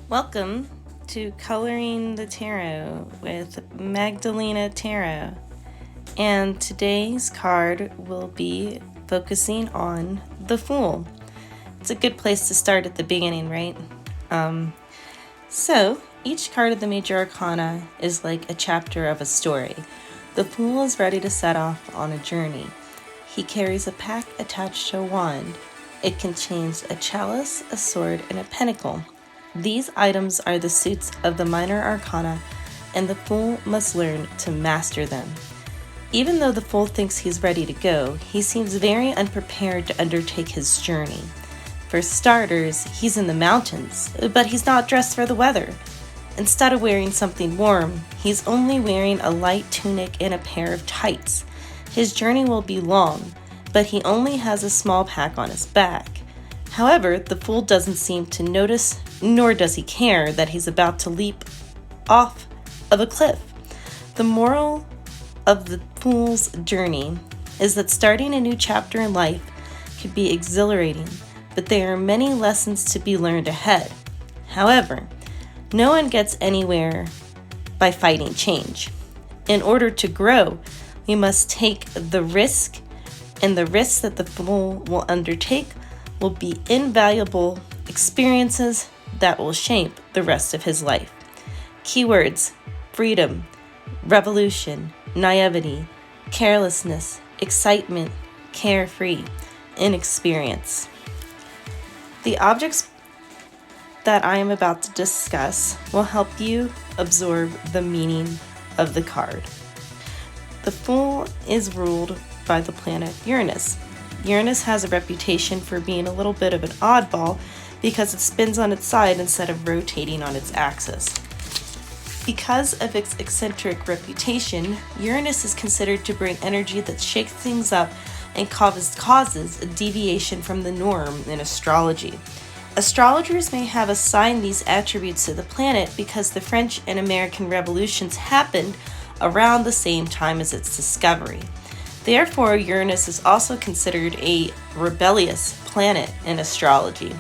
Welcome to Coloring the Tarot with Magdalena Tarot, and today's card will be focusing on the Fool. It's a good place to start at the beginning, right? So each card of the Major Arcana is like a chapter of a story. The Fool is ready to set off on a journey. He carries a pack attached to a wand. It contains a chalice, a sword, and a pentacle. These items are the suits of the minor arcana, and the Fool must learn to master them. Even though the Fool thinks he's ready to go, he seems very unprepared to undertake his journey. For starters, he's in the mountains, but he's not dressed for the weather. Instead of wearing something warm, he's only wearing a light tunic and a pair of tights. His journey will be long, but he only has a small pack on his back. However, the Fool doesn't seem to notice, nor does he care, that he's about to leap off of a cliff. The moral of the Fool's journey is that starting a new chapter in life can be exhilarating, but there are many lessons to be learned ahead. However, no one gets anywhere by fighting change. In order to grow, we must take the risk, and the risks that the Fool will undertake will be invaluable experiences that will shape the rest of his life. Keywords: freedom, revolution, naivety, carelessness, excitement, carefree, inexperience. The objects that I am about to discuss will help you absorb the meaning of the card. The Fool is ruled by the planet Uranus. Uranus has a reputation for being a little bit of an oddball because it spins on its side instead of rotating on its axis. Because of its eccentric reputation, Uranus is considered to bring energy that shakes things up and causes a deviation from the norm in astrology. Astrologers may have assigned these attributes to the planet because the French and American revolutions happened around the same time as its discovery. Therefore, Uranus is also considered a rebellious planet in astrology.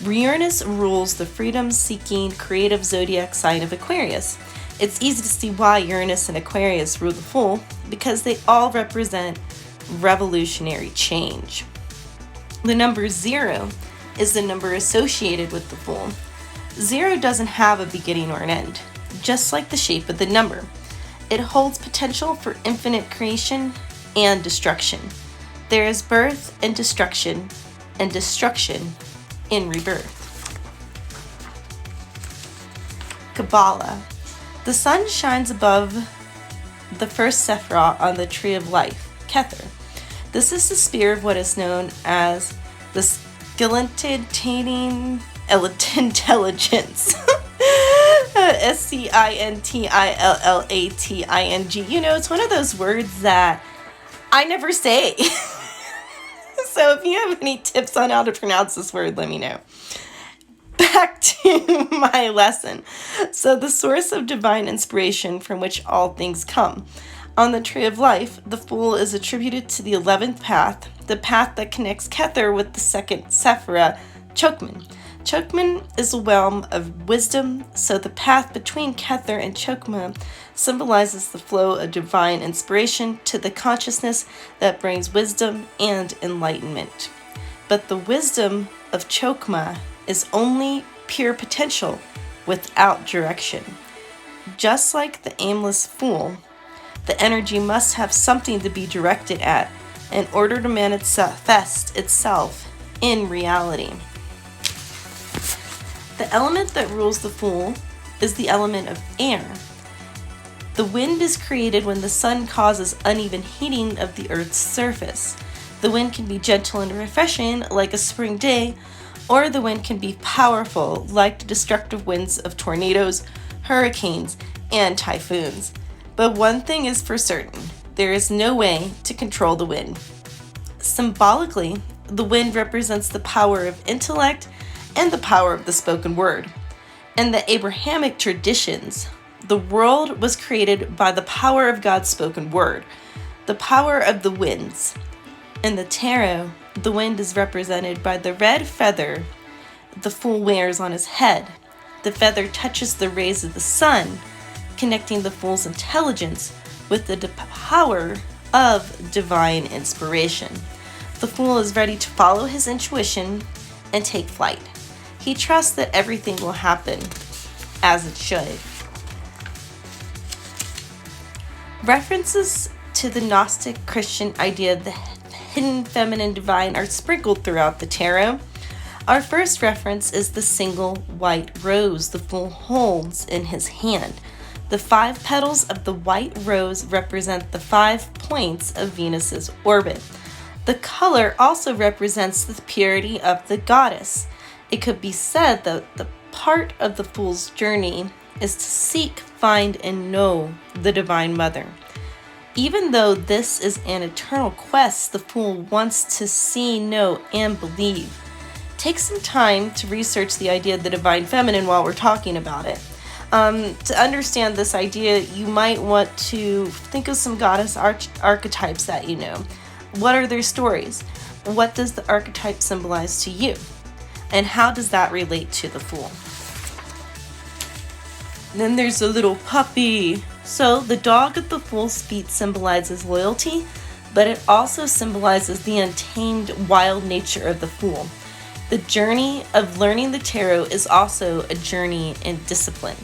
Uranus rules the freedom-seeking, creative zodiac sign of Aquarius. It's easy to see why Uranus and Aquarius rule the Fool, because they all represent revolutionary change. The number 0 is the number associated with the Fool. 0 doesn't have a beginning or an end, just like the shape of the number. It holds potential for infinite creation and destruction. There is birth and destruction in rebirth. Qabalah. The sun shines above the first Sephiroth on the tree of life, Kether. This is the spear of what is known as the scintillating intelligence. Scintillating. You know, it's one of those words that I never say. So if you have any tips on how to pronounce this word, let me know. Back to my lesson. So the source of divine inspiration from which all things come. On the tree of life, the Fool is attributed to the 11th path, the path that connects Kether with the second Sephiroth, Chokman. Chokman is a realm of wisdom, so the path between Kether and Chokma symbolizes the flow of divine inspiration to the consciousness that brings wisdom and enlightenment. But the wisdom of Chokma is only pure potential without direction. Just like the aimless Fool, the energy must have something to be directed at in order to manifest itself in reality. The element that rules the Fool is the element of air. The wind is created when the sun causes uneven heating of the earth's surface. The wind can be gentle and refreshing, like a spring day, or the wind can be powerful, like the destructive winds of tornadoes, hurricanes, and typhoons. But one thing is for certain, there is no way to control the wind. Symbolically, the wind represents the power of intellect and the power of the spoken word. In the Abrahamic traditions, the world was created by the power of God's spoken word, the power of the winds. In the tarot, the wind is represented by the red feather the Fool wears on his head. The feather touches the rays of the sun, connecting the Fool's intelligence with the power of divine inspiration. The Fool is ready to follow his intuition and take flight. He trusts that everything will happen as it should. References to the Gnostic Christian idea of the hidden feminine divine are sprinkled throughout the tarot. Our first reference is the single white rose the Fool holds in his hand. The 5 petals of the white rose represent the 5 points of Venus's orbit. The color also represents the purity of the goddess. It could be said that the part of the Fool's journey is to seek, find, and know the Divine Mother. Even though this is an eternal quest, the Fool wants to see, know, and believe. Take some time to research the idea of the Divine Feminine while we're talking about it. To understand this idea, you might want to think of some goddess archetypes that you know. What are their stories? What does the archetype symbolize to you? And how does that relate to the Fool? Then there's a little puppy. So the dog at the Fool's feet symbolizes loyalty, but it also symbolizes the untamed, wild nature of the Fool. The journey of learning the tarot is also a journey in discipline.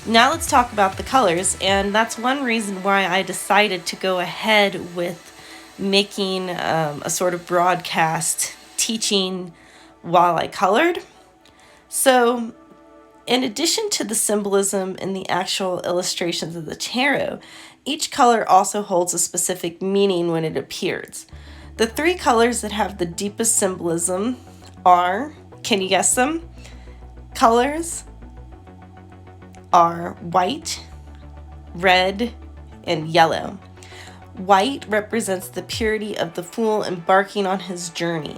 Now let's talk about the colors, and that's one reason why I decided to go ahead with making a sort of broadcast teaching while I colored. So in addition to the symbolism in the actual illustrations of the tarot, each color also holds a specific meaning when it appears. The 3 colors that have the deepest symbolism are, can you guess them? Colors are white, red, and yellow. White represents the purity of the Fool embarking on his journey.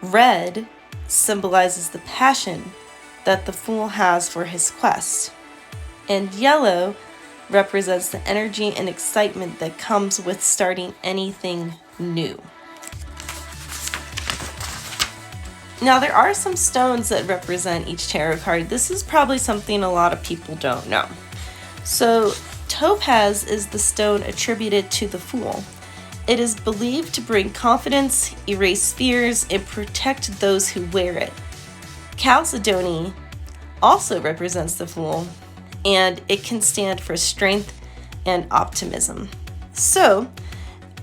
Red symbolizes the passion that the Fool has for his quest. And yellow represents the energy and excitement that comes with starting anything new. Now, there are some stones that represent each tarot card. This is probably something a lot of people don't know. So, Topaz is the stone attributed to the Fool. It is believed to bring confidence, erase fears, and protect those who wear it. Chalcedony also represents the Fool, and it can stand for strength and optimism. So,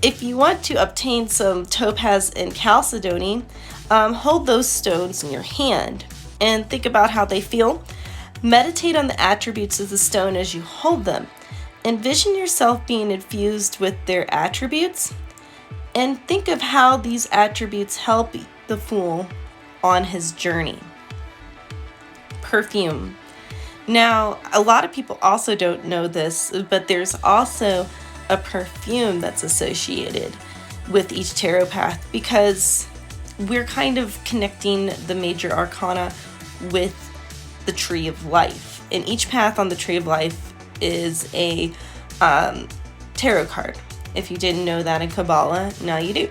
if you want to obtain some Topaz and Chalcedony, hold those stones in your hand and think about how they feel. Meditate on the attributes of the stone as you hold them. Envision yourself being infused with their attributes, and think of how these attributes help the Fool on his journey. Perfume. Now, a lot of people also don't know this, but there's also a perfume that's associated with each tarot path, because we're kind of connecting the major arcana with the Tree of Life. And each path on the Tree of Life is a tarot card. If you didn't know that in Qabalah, now you do.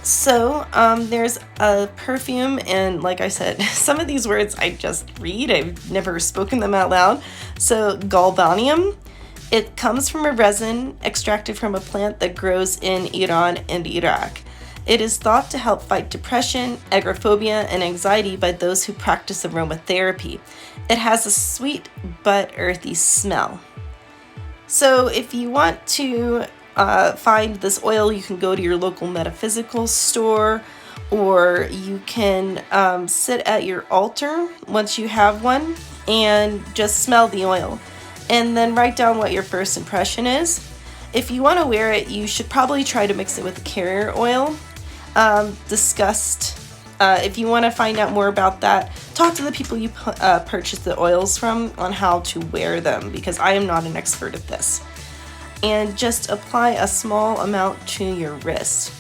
So there's a perfume, and like I said, some of these words I just read. I've never spoken them out loud. So galbanium, it comes from a resin extracted from a plant that grows in Iran and Iraq. It is thought to help fight depression, agoraphobia, and anxiety by those who practice aromatherapy. It has a sweet but earthy smell. So if you want to find this oil, you can go to your local metaphysical store, or you can sit at your altar once you have one and just smell the oil, and then write down what your first impression is. If you want to wear it, you should probably try to mix it with a carrier oil. If you want to find out more about that, talk to the people you purchase the oils from on how to wear them, because I am not an expert at this. And just apply a small amount to your wrist.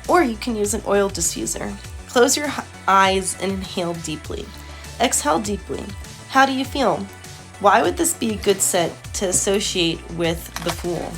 Or you can use an oil diffuser. Close your eyes and inhale deeply. Exhale deeply. How do you feel? Why would this be a good scent to associate with the Fool?